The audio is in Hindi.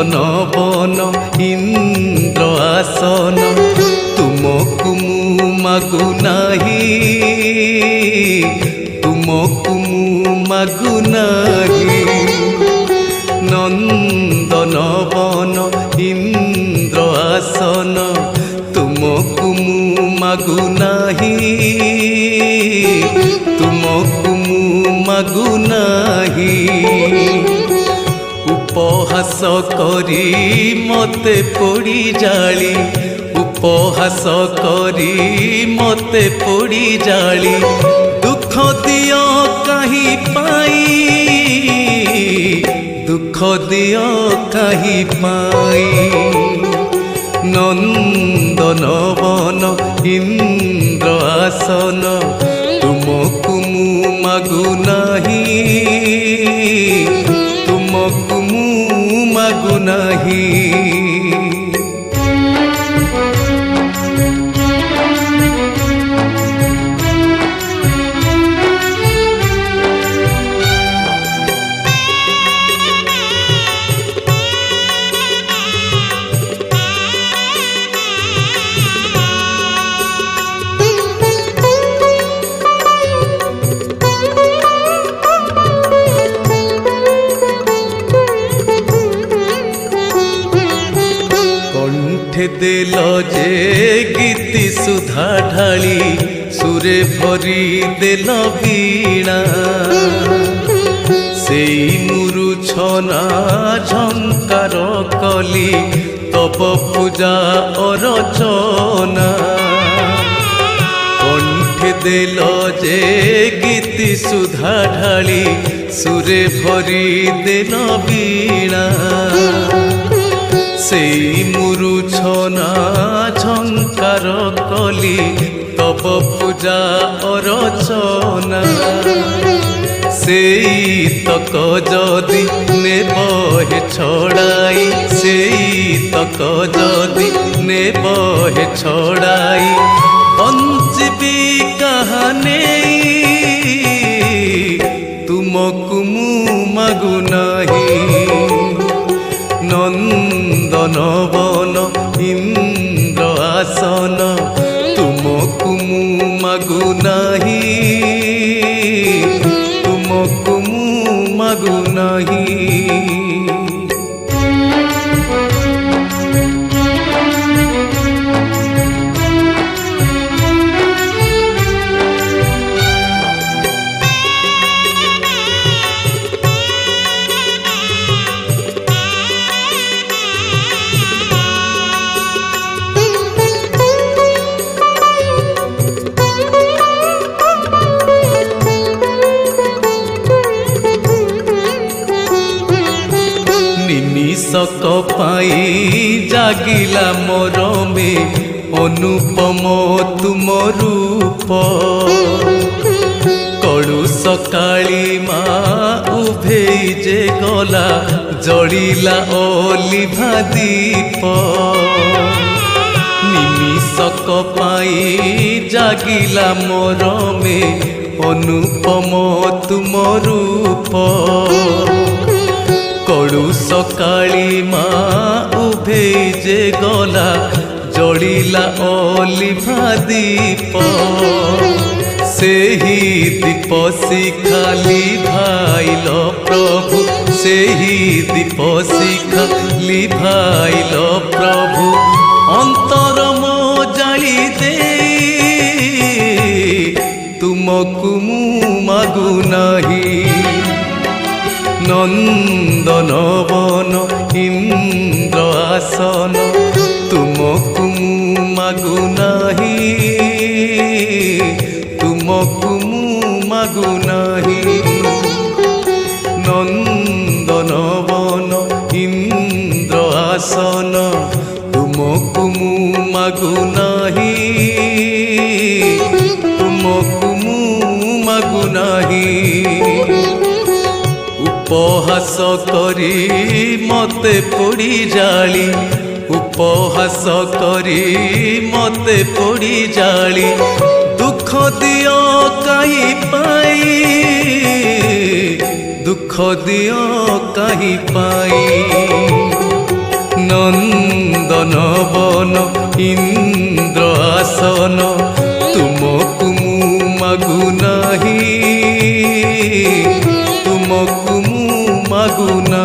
नंदन इंद्र आसन तुमको मु मागु नाही, तुमको मु मागु नाही। नंदन इंद्र आसन तुमको मु मागु नाही, तुमको मु मागु नाही। उपहास करी मते पोड़ी जाली, उपहास करी मते पोड़ी जाली। दुख दियो कहीं पाई, दुख दियो कहीं पाई। नंदन इंद्र आसन तुमको मु मागु नाही, तुमको मु मागु नाही। दिल जे गीति सुधा ढाली सुरे भरी दिल वीणा। सेई मुरुछना झंकार कली तब पूजा अर्चना। कंठे दिल जे गीति सुधा ढाली सुरे भरी दिल वीणा। सेई मुरुछना झंकार कली तब पूजा अर्चना। सेई तक जदि नेबहे छड़ाई, सेई तक जदि नेबहे छड़ाई। बंचबी कहानी तुमको मु मागु नाही। नंदन इंद्र आसन तुमको मु मागु नाही, तुमको मु मागु नाही। निमिषक पाई जागिला मोर में अनुपम तुम रूप। कलुष काली माँ उभेई जे गला जड़िला ओलिभा दीप। निमिषक पाई जागिला मोर में अनुपम तुम रूप। कलुष काली माँ उभेई जे गला जड़िला ओलिभा दीप। सेही दीप शिखाली भाइल प्रभु, सेही दीप शिखाली भाइल प्रभु। अंतर मो जाली दे तुमको मु मागु नाही। नंदन इंद्र आसन तुमको मु मागु नाही, तुमको मु मागु नाही। नंदन इंद्र आसन तुमको मु मागु नाही, तुमको मु मागु नाही। उपहास करी मते पोड़ी जाली, उपहास करी मते पोड़ी जाली। दुख दियो कहीं पाई, दुख दियो कहीं पाई। नंदन वन इंद्र आसन तुमको मु मागु नाही तुमको मु मागु ना।